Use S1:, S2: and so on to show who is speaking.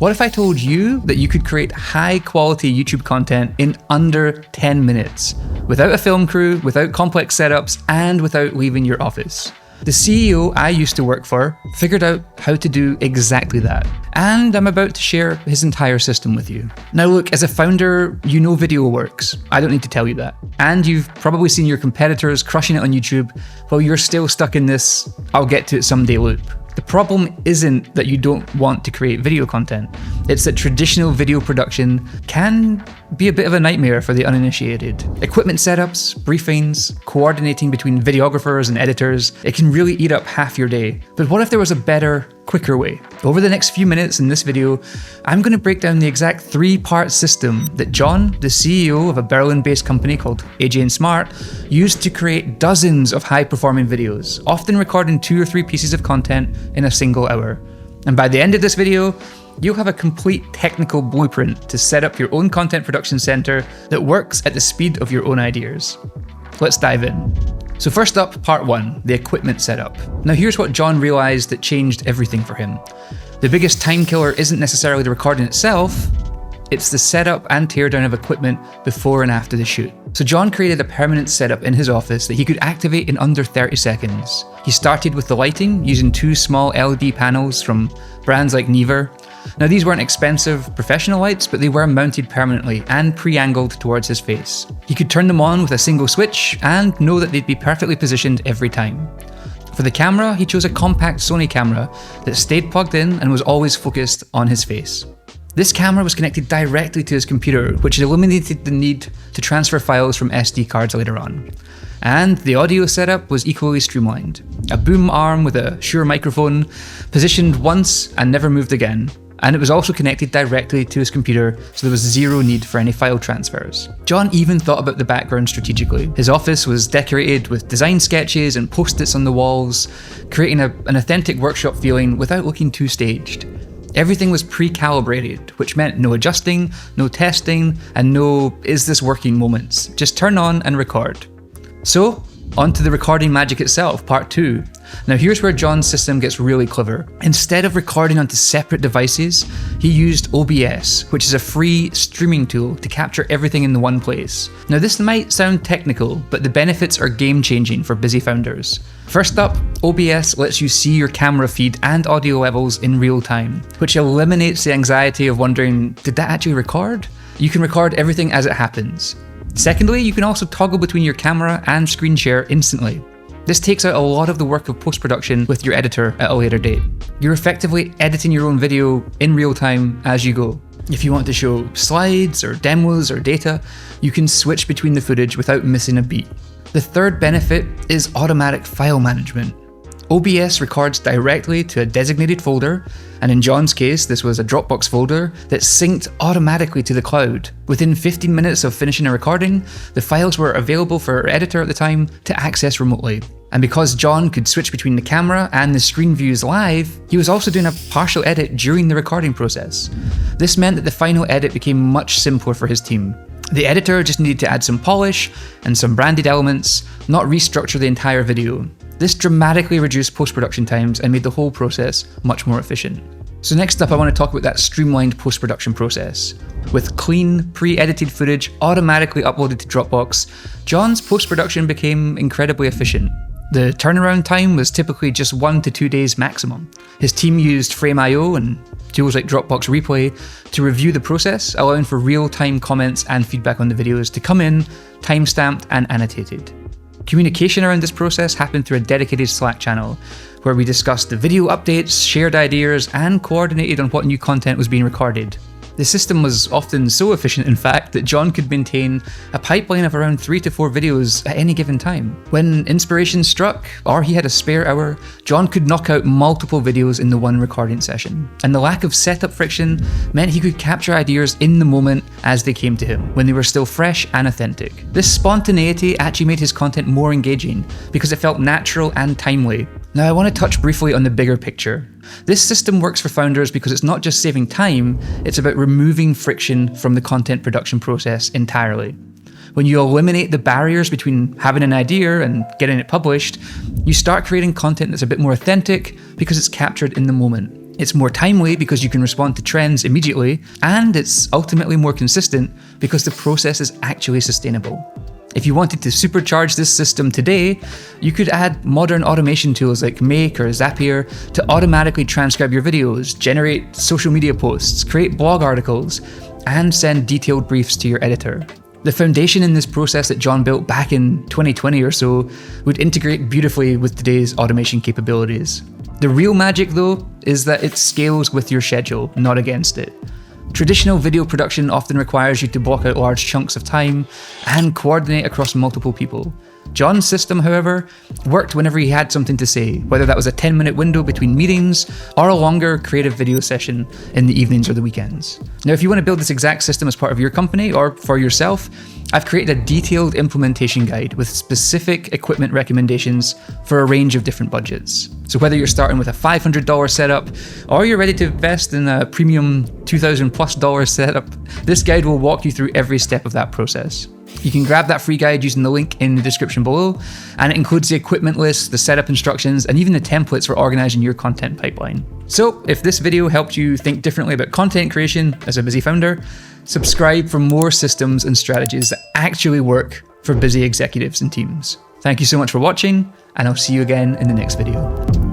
S1: What if I told you that you could create high quality YouTube content in under 10 minutes, without a film crew, without complex setups, and without leaving your office? The CEO I used to work for figured out how to do exactly that, and I'm about to share his entire system with you. Now look, as a founder, you know video works. I don't need to tell you that. And you've probably seen your competitors crushing it on YouTube while you're still stuck in this "I'll get to it someday" loop. The problem isn't that you don't want to create video content. It's that traditional video production can be a bit of a nightmare for the uninitiated. Equipment setups, briefings, coordinating between videographers and editors, it can really eat up half your day. But what if there was a better, quicker way? Over the next few minutes in this video, I'm going to break down the exact 3-part system that John, the CEO of a Berlin-based company called AJ&Smart, used to create dozens of high-performing videos, often recording 2 or 3 pieces of content in a single hour. And by the end of this video, you'll have a complete technical blueprint to set up your own content production center that works at the speed of your own ideas. Let's dive in. So first up, part 1, the equipment setup. Now here's what John realized that changed everything for him. The biggest time killer isn't necessarily the recording itself, it's the setup and teardown of equipment before and after the shoot. So John created a permanent setup in his office that he could activate in under 30 seconds. He started with the lighting, using 2 small LED panels from brands like Never. Now these weren't expensive professional lights, but they were mounted permanently and pre-angled towards his face. He could turn them on with a single switch and know that they'd be perfectly positioned every time. For the camera, he chose a compact Sony camera that stayed plugged in and was always focused on his face. This camera was connected directly to his computer, which eliminated the need to transfer files from SD cards later on. And the audio setup was equally streamlined. A boom arm with a Shure microphone, positioned once and never moved again. And it was also connected directly to his computer, so there was zero need for any file transfers. John even thought about the background strategically. His office was decorated with design sketches and post-its on the walls, creating an authentic workshop feeling without looking too staged. Everything was pre-calibrated, which meant no adjusting, no testing, and no "is this working" moments. Just turn on and record. So, on to the recording magic itself, part 2. Now here's where John's system gets really clever. Instead of recording onto separate devices, he used OBS, which is a free streaming tool to capture everything in the one place. Now this might sound technical, but the benefits are game-changing for busy founders. First up, OBS lets you see your camera feed and audio levels in real time, which eliminates the anxiety of wondering, did that actually record? You can record everything as it happens. Secondly, you can also toggle between your camera and screen share instantly. This takes out a lot of the work of post-production with your editor at a later date. You're effectively editing your own video in real time as you go. If you want to show slides or demos or data, you can switch between the footage without missing a beat. The third benefit is automatic file management. OBS records directly to a designated folder, and in John's case, this was a Dropbox folder that synced automatically to the cloud. Within 15 minutes of finishing a recording, the files were available for our editor at the time to access remotely. And because John could switch between the camera and the screen views live, he was also doing a partial edit during the recording process. This meant that the final edit became much simpler for his team. The editor just needed to add some polish and some branded elements, not restructure the entire video. This dramatically reduced post-production times and made the whole process much more efficient. So next up, I want to talk about that streamlined post-production process. With clean, pre-edited footage automatically uploaded to Dropbox, John's post-production became incredibly efficient. The turnaround time was typically just 1 to 2 days maximum. His team used Frame.io and tools like Dropbox Replay to review the process, allowing for real-time comments and feedback on the videos to come in, time-stamped and annotated. Communication around this process happened through a dedicated Slack channel, where we discussed the video updates, shared ideas, and coordinated on what new content was being recorded. The system was often so efficient, in fact, that John could maintain a pipeline of around 3 to 4 videos at any given time. When inspiration struck, or he had a spare hour, John could knock out multiple videos in the one recording session. And the lack of setup friction meant he could capture ideas in the moment as they came to him, when they were still fresh and authentic. This spontaneity actually made his content more engaging, because it felt natural and timely. Now I want to touch briefly on the bigger picture. This system works for founders because it's not just saving time, it's about removing friction from the content production process entirely. When you eliminate the barriers between having an idea and getting it published, you start creating content that's a bit more authentic because it's captured in the moment. It's more timely because you can respond to trends immediately, and it's ultimately more consistent because the process is actually sustainable. If you wanted to supercharge this system today, you could add modern automation tools like Make or Zapier to automatically transcribe your videos, generate social media posts, create blog articles, and send detailed briefs to your editor. The foundation in this process that John built back in 2020 or so would integrate beautifully with today's automation capabilities. The real magic, though, is that it scales with your schedule, not against it. Traditional video production often requires you to block out large chunks of time and coordinate across multiple people. John's system, however, worked whenever he had something to say, whether that was a 10-minute window between meetings or a longer creative video session in the evenings or the weekends. Now, if you want to build this exact system as part of your company or for yourself, I've created a detailed implementation guide with specific equipment recommendations for a range of different budgets. So whether you're starting with a $500 setup or you're ready to invest in a premium $2,000+ setup, this guide will walk you through every step of that process. You can grab that free guide using the link in the description below, and it includes the equipment list, the setup instructions, and even the templates for organizing your content pipeline. So if this video helped you think differently about content creation as a busy founder, subscribe for more systems and strategies that actually work for busy executives and teams. Thank you so much for watching, and I'll see you again in the next video.